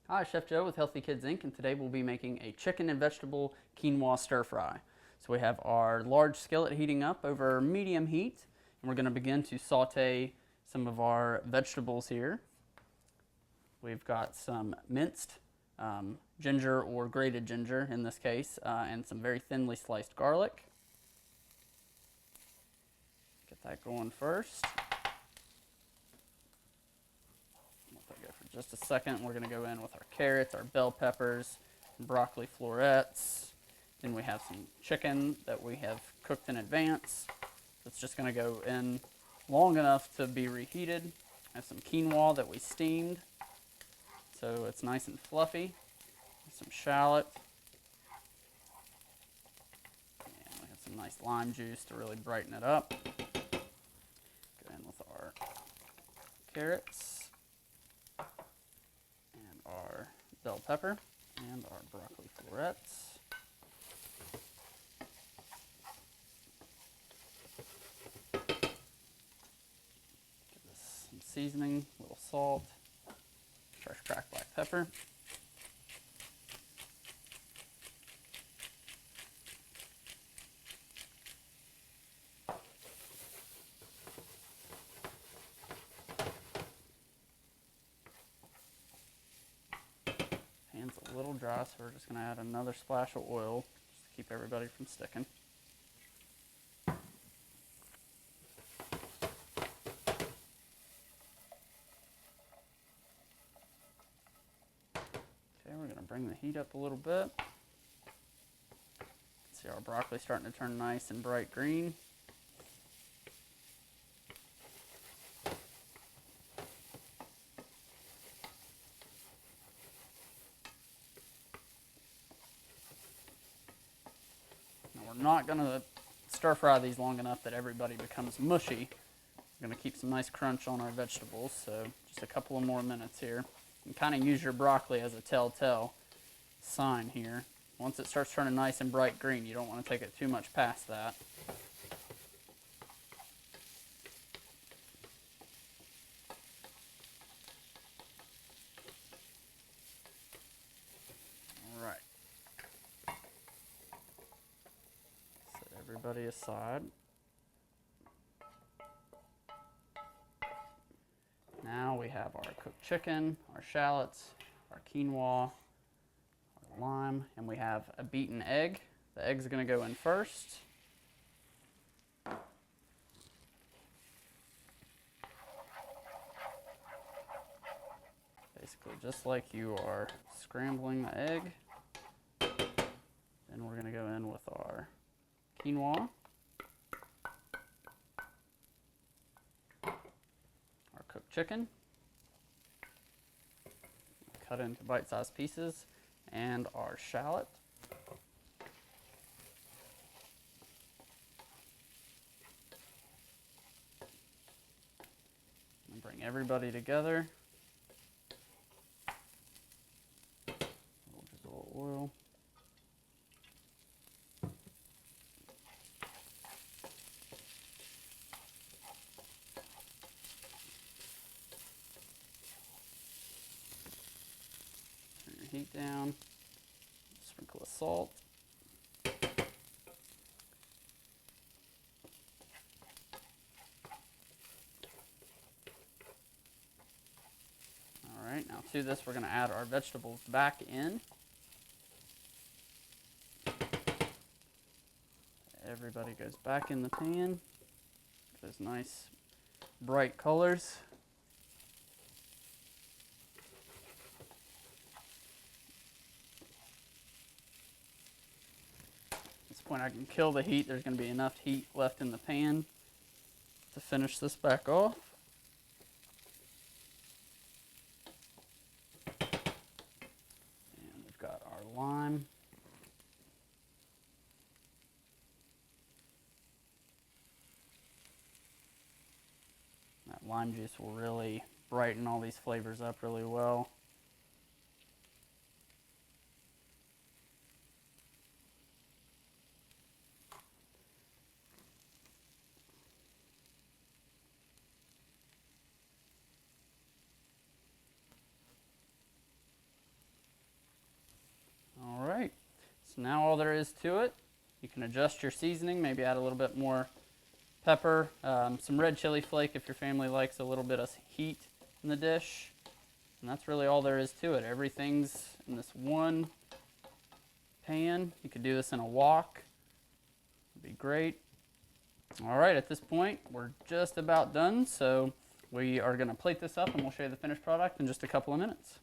Hi, Chef Joe with Healthy Kids Inc. and today we'll be making a chicken and vegetable quinoa stir fry. So we have our large skillet heating up over medium heat, and we're going to begin to saute some of our vegetables here. We've got some minced ginger or grated ginger in this case, and some very thinly sliced garlic. Get that going first. Let that go for just a second. We're going to go in with our carrots, our bell peppers, broccoli florets. Then we have some chicken that we have cooked in advance. It's just going to go in long enough to be reheated. I have some quinoa that we steamed, so it's nice and fluffy. Some shallot. And we have some nice lime juice to really brighten it up. Go in with our carrots and our bell pepper and our broccoli florets. Give this some seasoning, a little salt, fresh cracked black pepper. Pan's a little dry, so we're just going to add another splash of oil just to keep everybody from sticking. Okay, we're going to bring the heat up a little bit. See our broccoli starting to turn nice and bright green. Now we're not going to stir fry these long enough that everybody becomes mushy. We're going to keep some nice crunch on our vegetables, so just a couple of more minutes here. You can kind of use your broccoli as a telltale sign here. Once it starts turning nice and bright green, you don't want to take it too much past that. All right. Set everybody aside. Now we have our cooked chicken, our shallots, our quinoa, our lime, and we have a beaten egg. The egg's going to go in first. Basically just like you are scrambling the egg. Then we're going to go in with our quinoa, our cooked chicken, cut into bite-sized pieces, and our shallot. And bring everybody together. A little drizzle of oil. Turn your heat down. Sprinkle of salt. All right, now to this we're going to add our vegetables back in. Everybody goes back in the pan. Those nice bright colors. At this point I can kill the heat. There's going to be enough heat left in the pan to finish this back off. And we've got our lime. That lime juice will really brighten all these flavors up really well. So now all there is to it, you can adjust your seasoning, maybe add a little bit more pepper, some red chili flake if your family likes a little bit of heat in the dish. And that's really all there is to it. Everything's in this one pan. You could do this in a wok. It'd be great. All right, at this point, we're just about done. So we are gonna plate this up and we'll show you the finished product in just a couple of minutes.